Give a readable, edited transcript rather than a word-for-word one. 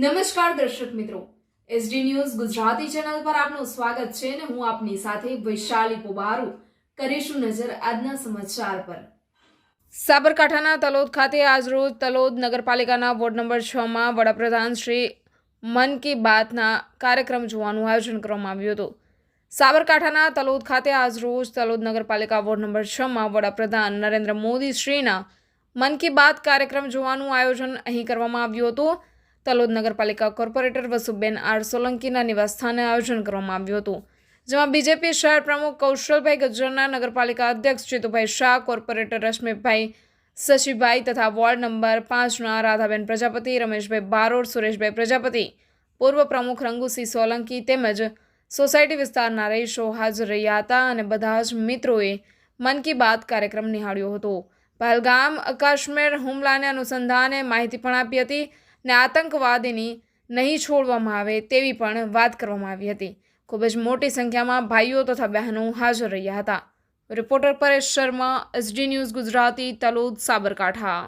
નમસ્કાર દર્શક મિત્રો, એસડી ન્યૂઝ ગુજરાતી ચેનલ પર આપનું સ્વાગત છે અને હું આપની સાથે વૈશાલી પોબારુ કરીશું નજર આજના સમાચાર પર। સાબરકાંઠાના તલોદ ખાતે આજરોજ તલોદ નગરપાલિકાના વોર્ડ નંબર 6 માં વડાપ્રધાન શ્રી મન કી બાતના કાર્યક્રમ જોવાનું આયોજન કરવામાં આવ્યું હતું। સાબરકાંઠાના તલોદ ખાતે આજરોજ તલોદ નગરપાલિકા વોર્ડ નંબર 6 માં વડાપ્રધાન નરેન્દ્ર મોદી શ્રીના મન કી બાત કાર્યક્રમ જોવાનું આયોજન અહીં કરવામાં આવ્યું હતું। તલોદ નગરપાલિકા કોર્પોરેટર વસુબેન આર સોલંકીના નિવાસસ્થાને આયોજન કરવામાં આવ્યું હતું, જેમાં બીજેપી શહેર પ્રમુખ કૌશલભાઈ ગજ્જરના, નગરપાલિકા અધ્યક્ષ જીતુભાઈ શાહ, કોર્પોરેટર રશ્મિભાઈ શશીભાઈ તથા વોર્ડ નંબર 5ના રાધાબેન પ્રજાપતિ, રમેશભાઈ બારોટ, સુરેશભાઈ પ્રજાપતિ, પૂર્વ પ્રમુખ રંગુસિંહ સોલંકી તેમજ સોસાયટી વિસ્તારના રહીશો હાજર રહ્યા હતા અને બધા જ મિત્રોએ મન કી બાત કાર્યક્રમ નિહાળ્યો હતો। પહેલગામ કાશ્મીર હુમલાને અનુસંધાને માહિતી પણ આપી હતી ને આતંકવાદીની નહીં છોડવામાં આવે તેવી પણ વાત કરવામાં આવી હતી। ખૂબ જ મોટી સંખ્યામાં ભાઈઓ તથા બહેનો હાજર રહ્યા હતા। Reporter Paresh Sharma, SD news Gujarati, Talod, Sabarkantha.